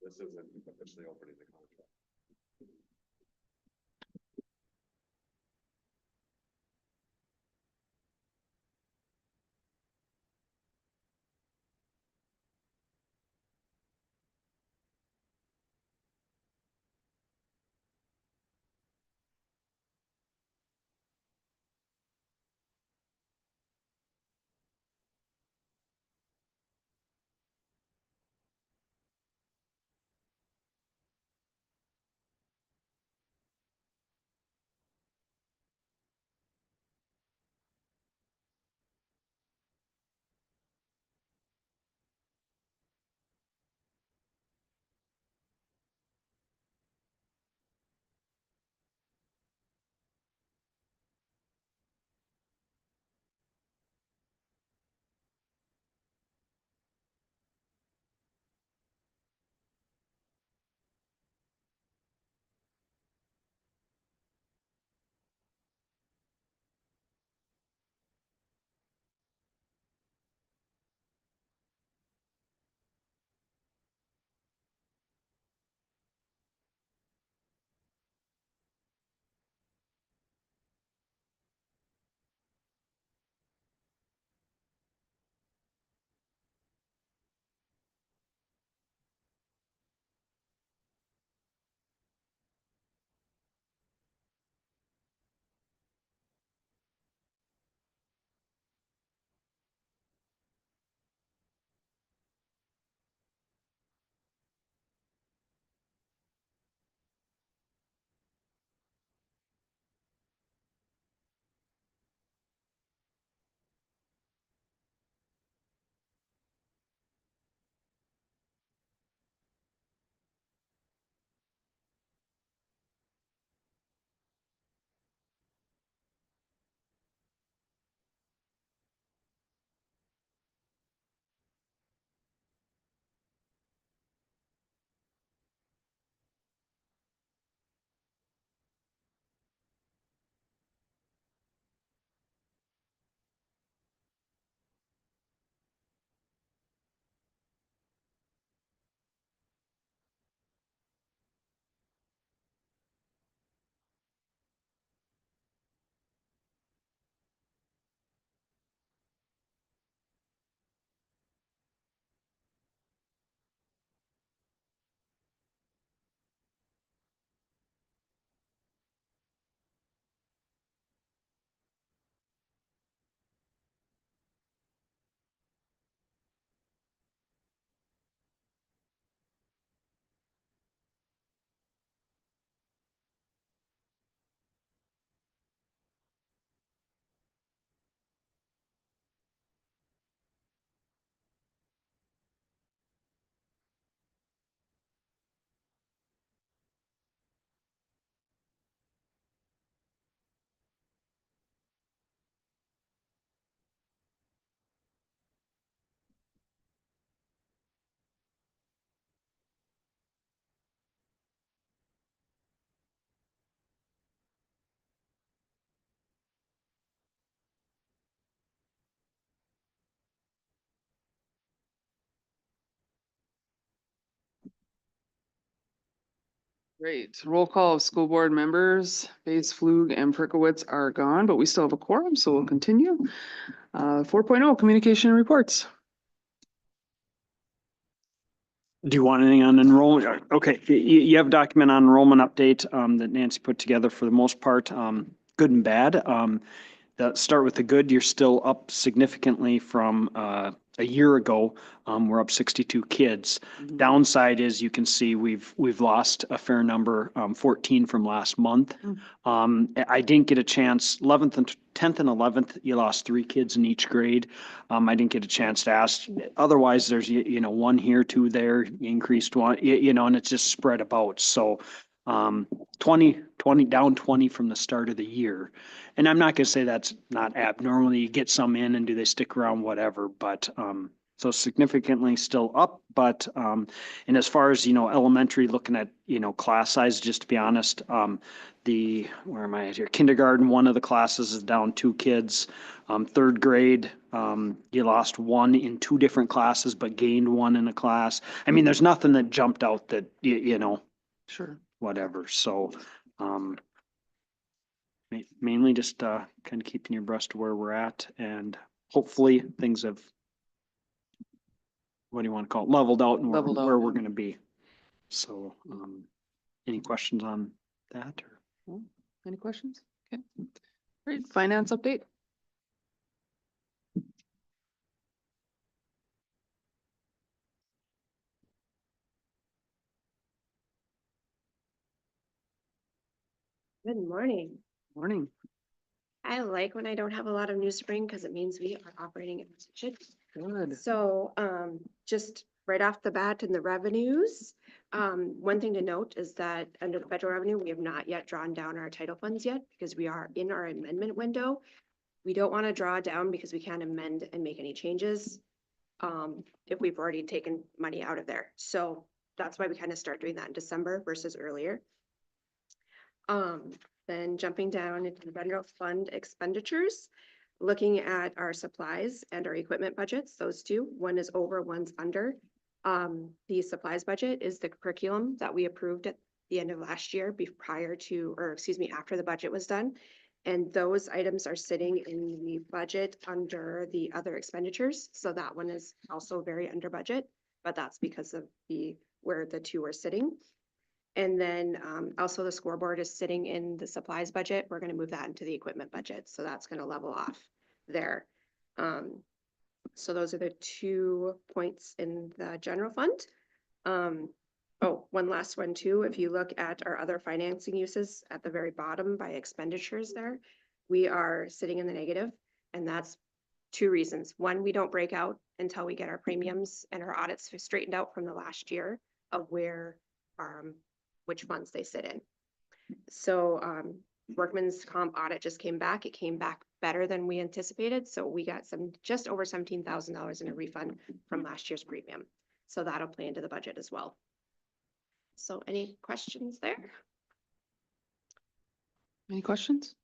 This isn't officially opening the contract. Great. Roll call of school board members. Base, Flug, and Perkowitz are gone, but we still have a quorum, so we'll continue. 4.0, communication and reports. Do you want anything on enrollment? Okay, you have a document on enrollment update that Nancy put together for the most part, good and bad. Start with the good, you're still up significantly from a year ago. We're up 62 kids. Downside is you can see we've lost a fair number, 14 from last month. I didn't get a chance, 11th and 10th and 11th, you lost 3 kids in each grade. I didn't get a chance to ask. Otherwise, there's, you know, 1 here, 2 there, increased 1, you know, and it's just spread about. So 20 down 20 from the start of the year. And I'm not gonna say that's not abnormal. You get some in and do they stick around, whatever, but So significantly still up, but, and as far as, elementary, looking at, class size, just to be honest, where am I at here? Kindergarten, one of the classes is down 2 kids. Third grade, you lost 1 in 2 different classes, but gained 1 in a class. I mean, there's nothing that jumped out that, Sure. whatever, so, mainly just, kind of keeping your abreast of where we're at, and hopefully things have, what do you want to call it, leveled out and Leveled out, where we're yeah. gonna be. So, any questions on that, or? Any questions? Okay. Great. Finance update? Good morning. Morning. I like when I don't have a lot of news to bring because it means we are operating as it should. Good. So, just right off the bat in the revenues, one thing to note is that under the federal revenue, we have not yet drawn down our title funds yet because we are in our amendment window. We don't want to draw down because we can't amend and make any changes if we've already taken money out of there. So that's why we kind of start doing that in December versus earlier. Then jumping down into the general fund expenditures, looking at our supplies and our equipment budgets, those two, one is over, one's under. The supplies budget is the curriculum that we approved at the end of last year after the budget was done. And those items are sitting in the budget under the other expenditures. So that one is also very under budget, but that's because of where the two are sitting. And then also the scoreboard is sitting in the supplies budget. We're gonna move that into the equipment budget. So that's gonna level off there. So those are the 2 points in the general fund. Oh, one last one too. If you look at our other financing uses at the very bottom by expenditures there, we are sitting in the negative, and that's 2 reasons. One, we don't break out until we get our premiums and our audits straightened out from the last year of where which funds they sit in. So workman's comp audit just came back. It came back better than we anticipated. So we got just over $17,000 in a refund from last year's premium. So that'll play into the budget as well. So any questions there? Any questions?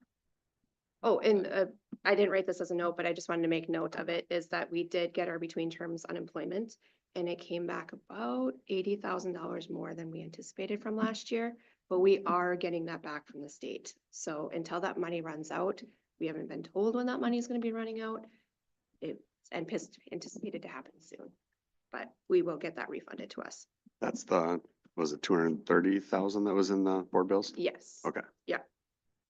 Oh, and I didn't write this as a note, but I just wanted to make note of it, is that we did get our between terms unemployment, and it came back about $80,000 more than we anticipated from last year, but we are getting that back from the state. So until that money runs out, we haven't been told when that money is going to be running out. It's anticipated to happen soon, but we will get that refunded to us. That's was it 230,000 that was in the board bills? Yes. Okay.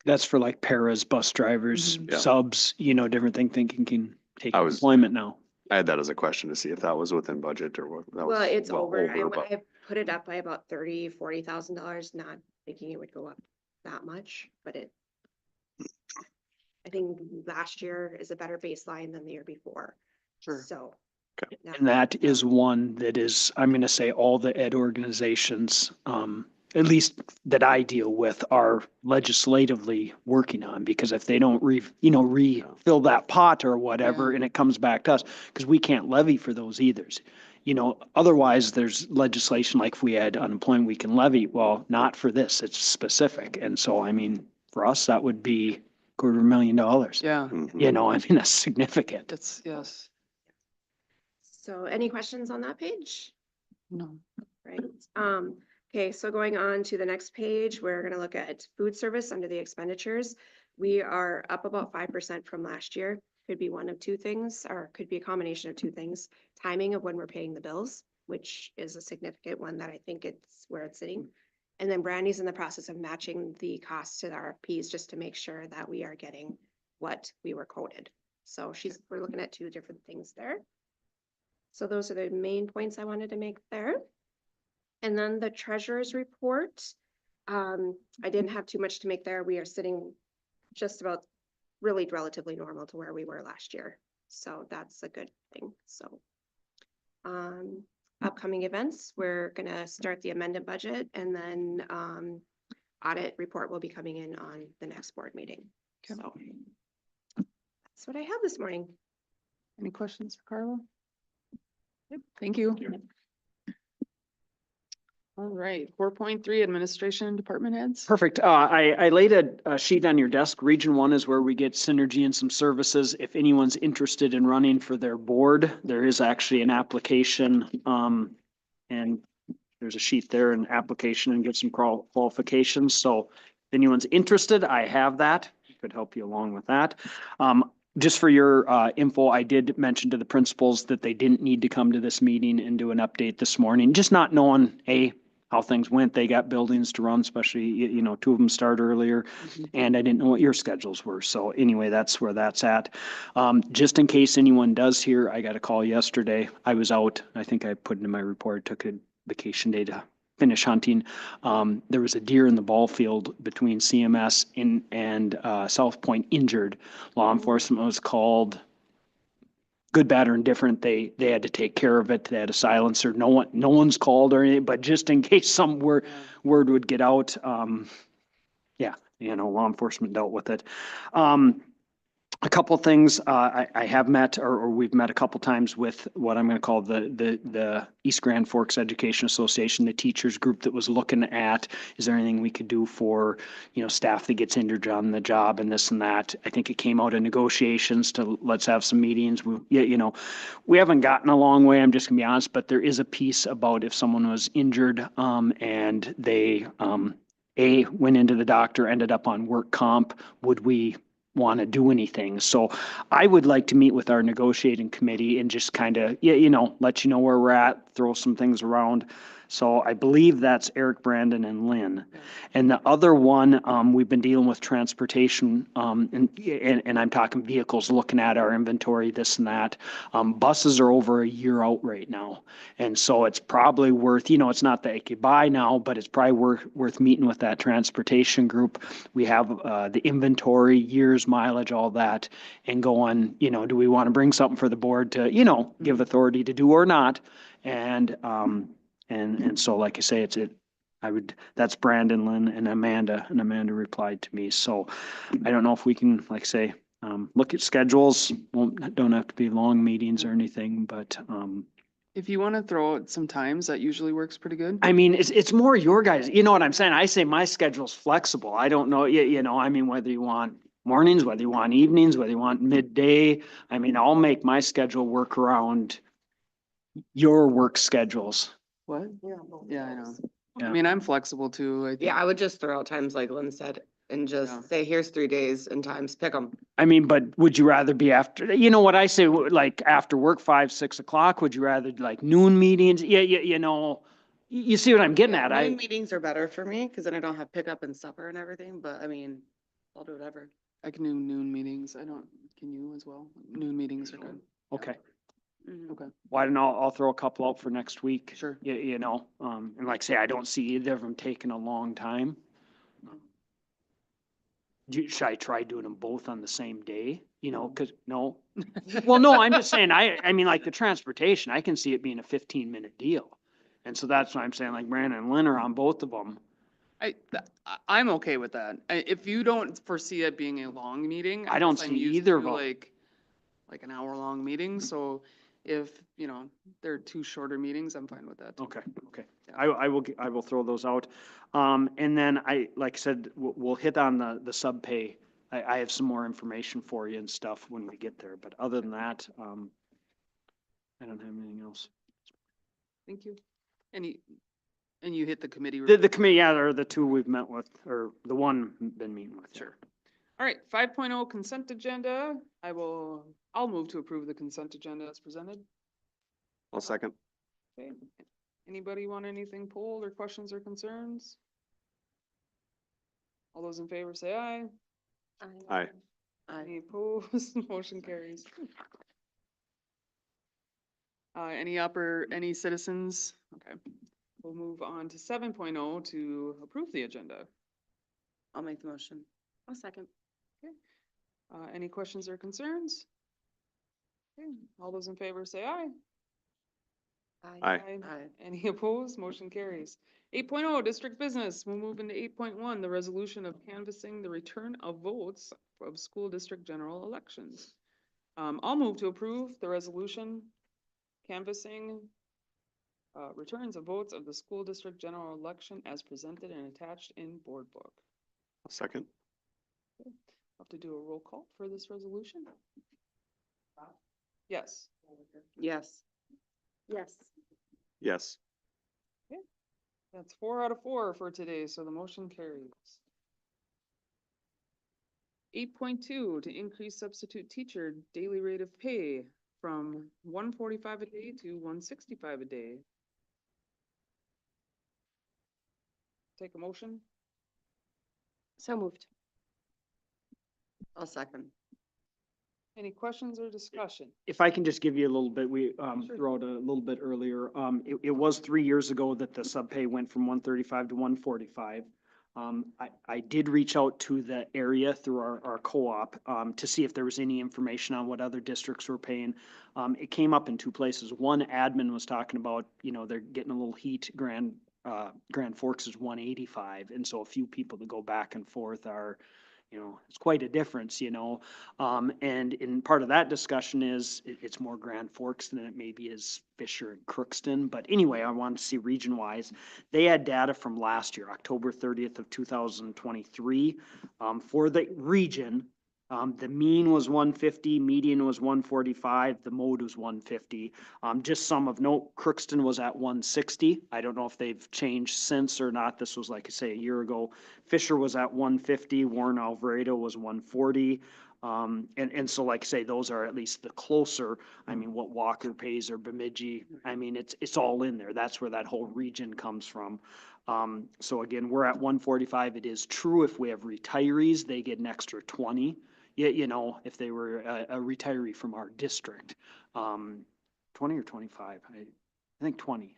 That's for like paras, bus drivers, Mhm. Yeah. subs, different thinking can take I was- employment now. I had that as a question to see if that was within budget or what. That Well, was it's over. but I put it up by about $40,000, not thinking it would go up that much, but I think last year is a better baseline than the year before. Sure. So. Okay. now- And that is one that is, I'm gonna say all the ed organizations, at least that I deal with, are legislatively working on, because if they don't refill that pot or whatever, Yeah. and it comes back to us, because we can't levy for those either. Otherwise there's legislation, like if we had unemployment, we can levy. Well, not for this, it's specific. And so, I mean, for us, that would be $250,000. Yeah, Mhm. That's significant. it's, yes. So any questions on that page? No. Right, okay, so going on to the next page, we're gonna look at food service under the expenditures. We are up about 5% from last year. Could be one of 2 things, or could be a combination of 2 things. Timing of when we're paying the bills, which is a significant one that I think it's where it's sitting. And then Brandy's in the process of matching the costs to the RFPs just to make sure that we are getting what we were quoted. So we're looking at 2 different things there. So those are the main points I wanted to make there. And then the treasurer's report, I didn't have too much to make there. We are sitting just about really relatively normal to where we were last year. So that's a good thing. So upcoming events, we're gonna start the amended budget, and then audit report will be coming in on the next board meeting. Okay. So that's what I have this morning. Any questions for Carla? Thank you. All right, 4.3 administration department heads. Perfect. I laid a sheet on your desk. Region 1 is where we get synergy and some services. If anyone's interested in running for their board, there is actually an application. And there's a sheet there, an application, and give some qualifications. So if anyone's interested, I have that. Could help you along with that. Just for your info, I did mention to the principals that they didn't need to come to this meeting and do an update this morning, just not knowing, how things went. They got buildings to run, especially, two of them start earlier. And I didn't know what your schedules were. So anyway, that's where that's at. Just in case anyone does hear, I got a call yesterday. I was out. I think I put into my report, took a vacation day to finish hunting. There was a deer in the ball field between CMS and South Point injured. Law enforcement was called. Good, bad, or indifferent, they had to take care of it. They had a silencer. No one's called or anything, but just in case some word would get out, law enforcement dealt with it. A couple things, I have met or we've met a couple times with what I'm going to call the East Grand Forks Education Association, the teachers group that was looking at, is there anything we could do for, staff that gets injured on the job and this and that. I think it came out of negotiations to let's have some meetings. We haven't gotten a long way, I'm just gonna be honest, but there is a piece about if someone was injured, and they, went into the doctor, ended up on work comp, would we want to do anything? So I would like to meet with our negotiating committee and just kind of, let you know where we're at, throw some things around. So I believe that's Eric, Brandon, and Lynn. And the other one, we've been dealing with transportation, and I'm talking vehicles, looking at our inventory, this and that. Buses are over a year out right now. And so it's probably worth, it's not that you could buy now, but it's probably worth meeting with that transportation group. We have the inventory, years, mileage, all that, and going, do we want to bring something for the board to, give authority to do or not? And so, like I say, that's Brandon, Lynn, and Amanda replied to me. So I don't know if we can, like say, look at schedules. Don't have to be long meetings or anything, but, If you want to throw out some times, that usually works pretty good. I mean, it's more your guys, you know what I'm saying? I say my schedule's flexible. I don't know, whether you want mornings, whether you want evenings, whether you want midday. I mean, I'll make my schedule work around your work schedules. What? Yeah, I know. I Yeah. mean, I'm flexible too. I think. Yeah, I would just throw out times like Lynn said and Yeah. just say, here's 3 days and times, pick them. I mean, but would you rather be after, what I say, like after work, 5, 6 o'clock? Would you rather like noon meetings? Yeah, you see what I'm getting at? Noon meetings are better for me because then I don't have pickup and supper and everything, but I mean, I'll do whatever. I can do noon meetings. Can you as well? Noon meetings are good. Okay. Mhm. Okay, Why don't I'll throw a couple out for next week. sure. And like say, I don't see either of them taking a long time. Should I try doing them both on the same day? Cause no. Well, no, I'm just saying, I mean, like the transportation, I can see it being a 15-minute deal. And so that's why I'm saying like Brandon and Lynn are on both of them. I'm okay with that. If you don't foresee it being a long meeting. I don't guess I'm see used either of to, them. Like an hour-long meeting, so if, there are 2 shorter meetings, I'm fine with that. too. Okay. Yeah. I will throw those out. And then like I said, we'll hit on the sub pay. I have some more information for you and stuff when we get there, but other than that, I don't have anything else. Thank you. And you hit the committee. The committee, yeah, are the 2 we've met with, or the one been meeting with. Sure. All right, 5.0 consent agenda. I'll move to approve the consent agenda as presented. I'll second. Okay. Anybody want anything pulled or questions or concerns? All those in favor say aye. Aye. Any opposed? Motion carries. Any citizens? Okay. We'll move on to 7.0 to approve the agenda. I'll make the motion. I'll second. Any questions or concerns? Okay. All those in favor say aye. Aye. Aye. Any opposed? Motion carries. 8.0 district business. We'll move into 8.1, the resolution of canvassing the return of votes of school district general elections. I'll move to approve the resolution canvassing returns of votes of the school district general election as presented and attached in board book. Second. Have to do a roll call for this resolution? Yes. Yes. Yes. Yes. That's 4 out of 4 for today, so the motion carries. 8.2, to increase substitute teacher daily rate of pay from $145 a day to $165 a day. Take a motion? So moved. I'll second. Any questions or discussion? If I can just give you a little bit, we Sure. threw out a little bit earlier. It was 3 years ago that the sub pay went from 135 to 145. I did reach out to the area through our co-op to see if there was any information on what other districts were paying. It came up in two places. One, admin was talking about, you know, they're getting a little heat. Grand Forks is 185, and so a few people that go back and forth are, you know, it's quite a difference, you know. And in part of that discussion is it's more Grand Forks than it maybe is Fisher and Crookston. But anyway, I wanted to see region wise. They had data from last year, October 30th of 2023. For the region, the mean was 150, median was 145, the mode was 150. Just some of note, Crookston was at 160. I don't know if they've changed since or not. This was, like I say, a year ago. Fisher was at 150, Warren Alvarado was 140. And so like I say, those are at least the closer. I mean, what Walker pays or Bemidji, I mean, it's all in there. That's where that whole region comes from. So again, we're at 145. It is true if we have retirees, they get an extra 20. You know, if they were a retiree from our district, 20 or 25, I think 20.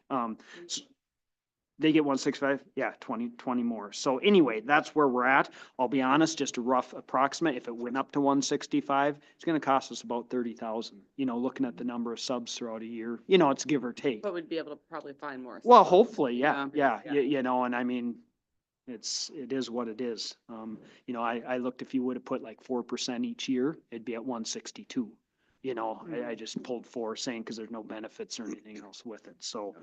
They get 165, yeah, 20 more. So anyway, that's where we're at. I'll be honest, just a rough approximate. If it went up to 165, it's gonna cost us about 30,000. You know, looking at the number of subs throughout a year, you know, it's give or take. But we'd be able to probably find more. Well, hopefully, yeah, Yeah. you know, and I mean, it is what it is. You know, I looked, if you would have put like 4% each year, it'd be at 162. You know, I just pulled 4 saying, cause there's no benefits or anything else with it, so.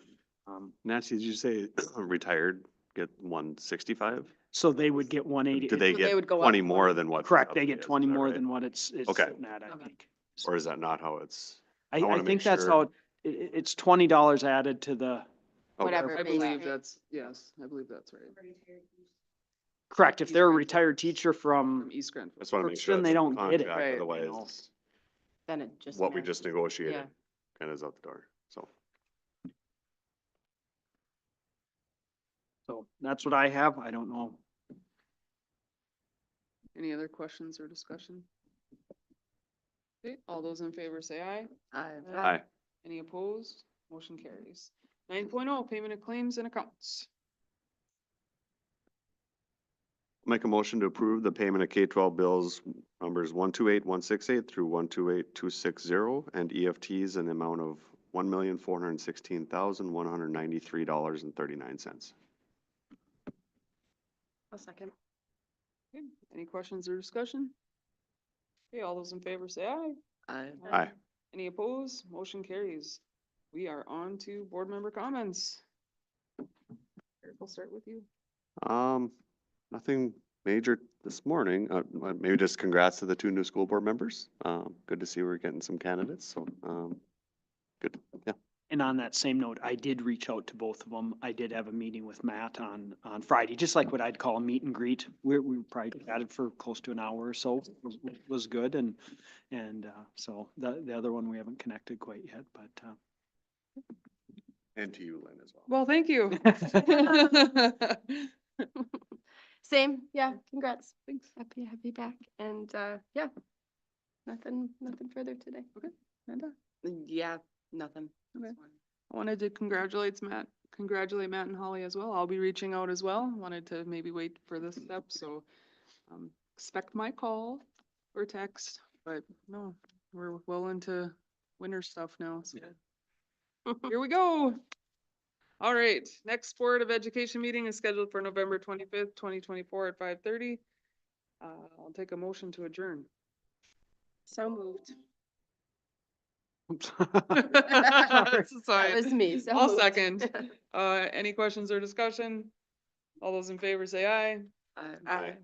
Nancy, did you say retired get 165? So they would get 180. Do they So they get would go up 20 one. more than what? Correct, the they sub get is, 20 is that more right? than what it's Okay. sitting at, I Okay. think. Or is that not how it's? I wanna think make that's sure. how, it's $20 added to the, Okay. Whatever. I base believe pay. that's, yes, I believe that's right. correct, if they're a East Grand retired Forks. teacher From from, East Grand. I just want to make sure. Then that's they in the don't get it. contract, Right. Otherwise, Then it just. what we matches. just negotiated Yeah. kind of is out the door, so. so that's what I have, I don't know. Any other questions or discussion? Okay, all those in favor say aye. Aye. Any opposed? Motion carries. 9.0, payment of claims and accounts. Make a motion to approve the payment of K-12 bills numbers 128168 through 128260 and EFTs in the amount of $1,416,193.39. I'll second. Okay, any questions or discussion? Okay, all those in favor say aye. Aye. Any opposed? Motion carries. We are on to board member comments. Eric, we'll start with you. Nothing major this morning. Maybe just congrats to the 2 new school board members. Good to see we're getting some candidates, so, good, yeah. And on that same note, I did reach out to both of them. I did have a meeting with Matt on Friday, just like what I'd call a meet and greet. We probably chatted for close to an hour or so. Was good, and so the other one we haven't connected quite yet, but And to you, Lynn, as well. Well, thank you. Same, yeah, congrats. Thanks. Happy back. And, yeah, nothing further today. Okay, Amanda? Yeah, nothing. Okay. I wanted to congratulate Matt and Holly as well. I'll be reaching out as well. Wanted to maybe wait for this step, so expect my call or text, but no, we're well into winter stuff now, so. Here we go. All right, next Board of Education meeting is scheduled for November 25th, 2024 at 5:30. I'll take a motion to adjourn. So moved. So That was me. So I'll moved. second. Any questions or discussion? All those in favor say aye. I- Aye.